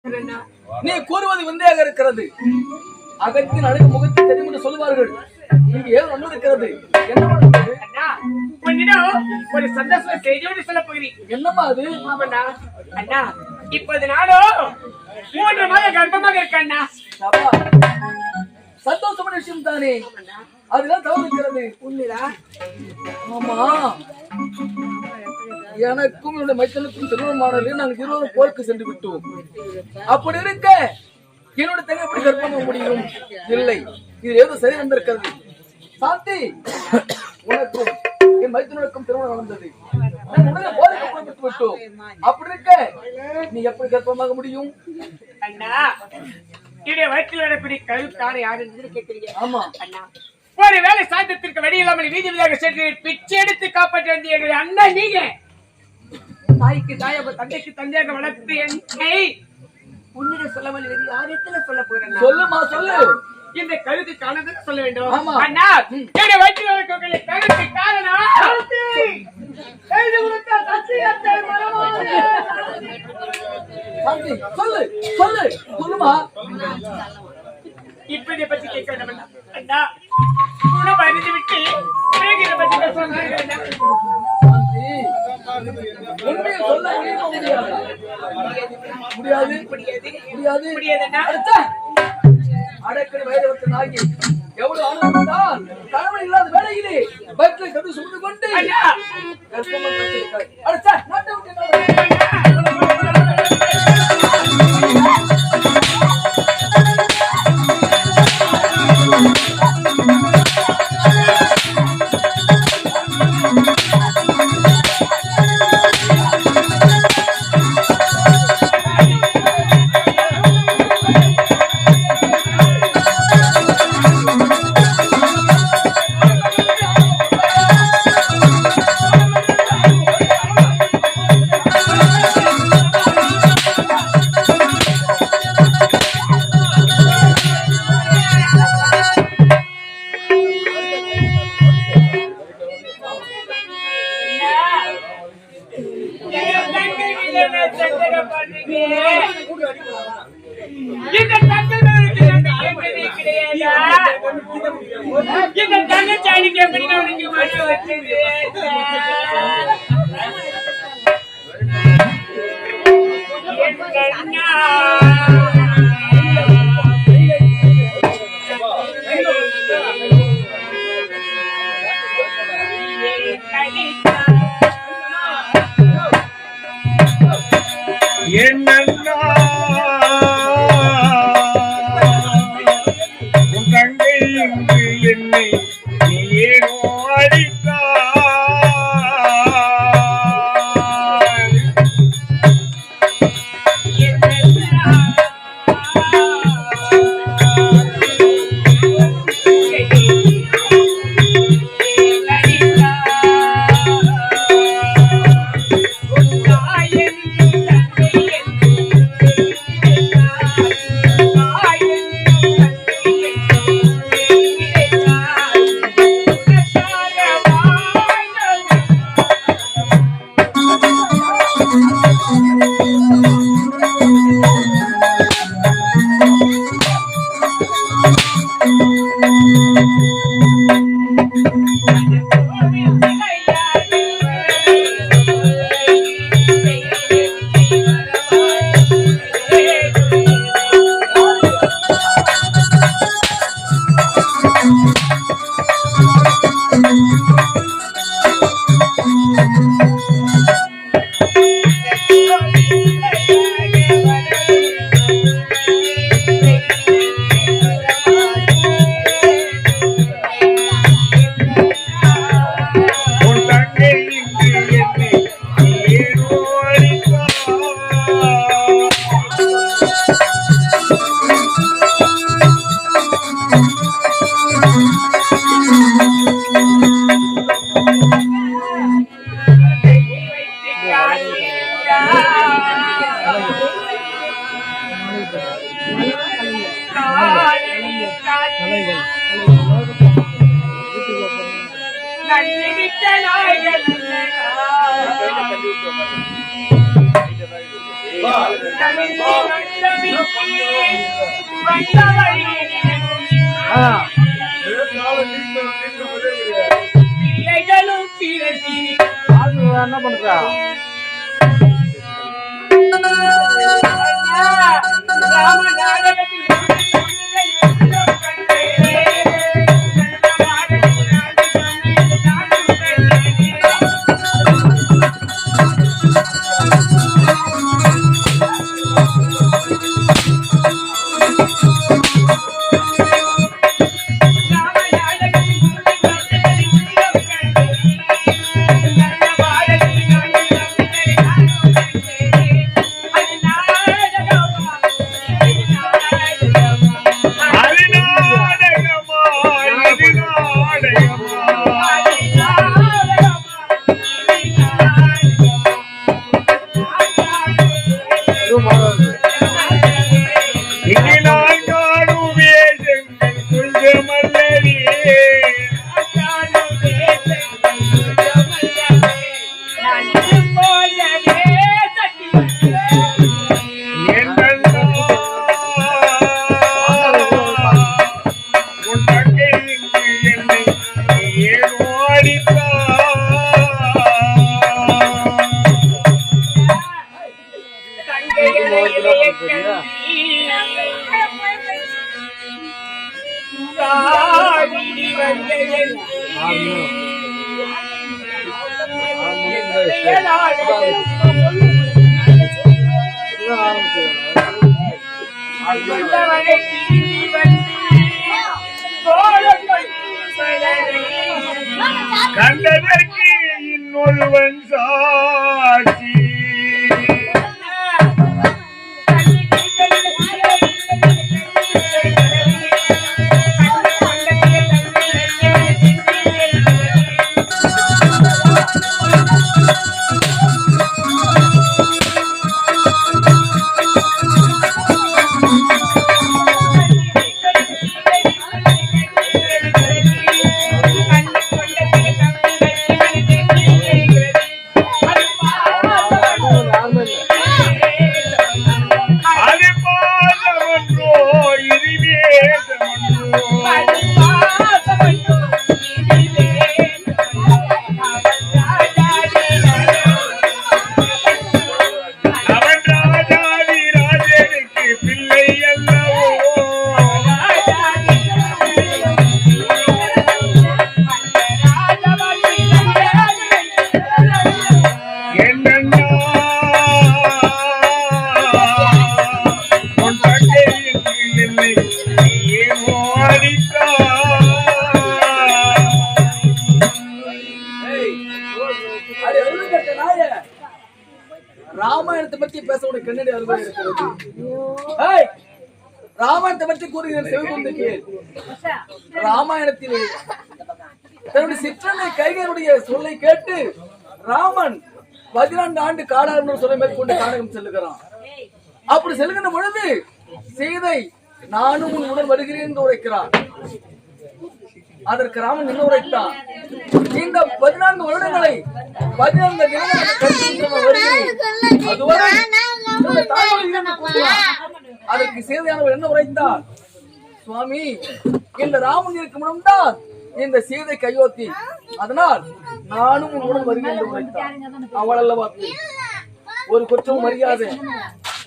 நீ கூறுவது விந்தையாக இருக்கிறது. அகத்தின் அழகு முகத்தை தெரியும் என்று சொல்லுவார்கள். இங்கு ஏதோ ஒன்று இருக்கிறது. என்னமா ஒரு சந்தோஷ செய்தியோடு சொல்ல போகிறேன். என்னமா அது? அண்ணா இப்போது நானும் 3 மாத கர்ப்பமாக இருக்கண்ணா. சந்தோஷமான விஷயம் தானே, அதெல்லாம் தவறு இருக்கிறது. உண்மைதான். ஆமா, எனக்கும் என்னுடைய மைத்தனுக்கும் திருமணமானது நாங்கள் இருவரும் போருக்கு சென்று விட்டோம். அப்படி இருக்க என்னுடைய தங்கை எப்படி கர்ப்பமாக முடியும்? இல்லை, இது ஏதோ சரி வந்திருக்கிறது. சாந்தி, உனக்கும் என் மைத்தனுக்கும் திருமணம் நடந்தது. போருக்கு புறப்பட்டு விட்டோம். அப்படி இருக்க நீ எப்படி கர்ப்பமாக முடியும்? அண்ணா என்னுடைய வயிற்றில் நடக்கூடிய கருத்தான யார் என்று கேட்கிறீங்க? ஆமா அண்ணா, ஒரு வேலை சாந்தத்திற்கு வழி இல்லாமல் வீதி வீதியாக சென்று பிச்சை எடுத்து காப்பாற்ற வேண்டிய என்னுடைய அண்ணா நீங்க. தாய்க்கு தாயாக தந்தைக்கு தந்தையாக வளர்த்து என்னை உன்னிடம் சொல்லாமல் வேறு யாரிடத்துல சொல்ல போறேன்? சொல்லுமா, சொல்லு. இந்த கருத்து காரணத்தை சொல்ல வேண்டும். ஆமா. அண்ணா என்னுடைய வயிற்றில் நடக்கக்கூடிய கருத்து காரணம் சொல்லு சொல்லு சொல்லுமா. இப்ப இதை பத்தி கேட்க வேண்டும் அண்ணா. உணவு அறிந்து விட்டு இதை பத்தி உண்மையை சொல்ல முடியாது முடியாது முடியாது. அடக்கடி வயது நாகி எவ்வளவு ஆனந்தான் கணவன் இல்லாத வேலையிலே பைக்ல கண்டு சுமந்து கொண்டு Come பிள்ளைகளும் பிறவி என்ன பண்றா ராம நாடகத்தில் கண்டதற்கு இன்னொருவன் சாட்சி ராமாயணத்தை பத்தி பேச உனக்கு கண்ணடி அனுபவம் இருக்கிறது. ராமாயணத்தை பற்றி கூறுகிறேன் செவிகொண்டு. ராமாயணத்திலே தன்னுடைய சிற்றனை கைகருடைய சொல்லை கேட்டு ராமன் 14 ஆண்டு காடாளர் சொல்லை மேற்கொண்டு கானகம் செல்லுகிறான். அப்படி செல்கின்ற பொழுது சீதை நானும் உன் உடன் வருகிறேன் என்று உரைக்கிறான். அதற்கு ராமன் என்ன உரைத்தான்? இந்த 14 வருடங்களை 14 அதற்கு சீதையானவர் என்ன உரைத்தார்? சுவாமி, இந்த ராமன் இருக்கும் இடம்தான் இந்த சீதை கையோத்தி, அதனால் நானும் உன்னுடன் வருகிறேன் என்று உரைத்தார். அவள் அல்லவா ஒரு குற்றம் மரியாதை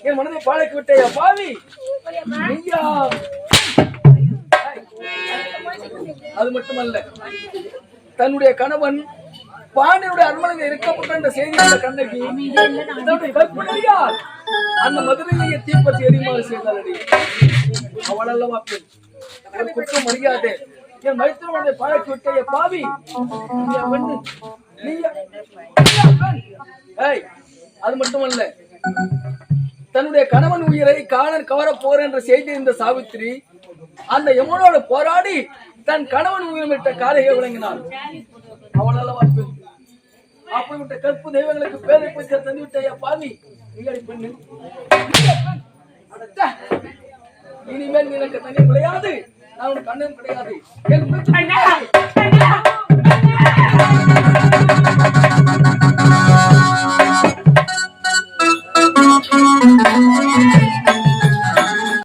என் மனதை பாழாக்கி விட்டே பாவி நீயா? அது மட்டுமல்ல, தன்னுடைய கணவன் பாண்டியனுடைய அரண்மனையில் இருக்கப்பட்ட செய்தி கண்ணகி தன்னுடைய கற்பனையால் அந்த மதுரையை தீப்பற்றி எரிமாறு செய்தாரடி. அவள் அல்லவா பெண், குற்றம் மரியாதை என் மைத்திரனை பாழாக்கி விட்டே பாவி அது மட்டுமல்ல, தன்னுடைய கணவன் உயிரை காணன் கவர போற என்ற செய்தி இந்த சாவித்திரி அந்த யமுனோடு போராடி தன் கணவன் உயிரிட்ட காலையை விளங்கினாள். அவள் அல்லவா பெண். அப்படிப்பட்ட கற்பு தெய்வங்களுக்கு பேரை போய் தந்துவிட்ட பாவி பெண்ணு. இனிமேல் எனக்கு தண்ணீர் கிடையாது, நான் உனக்கு அண்ணன் கிடையாது.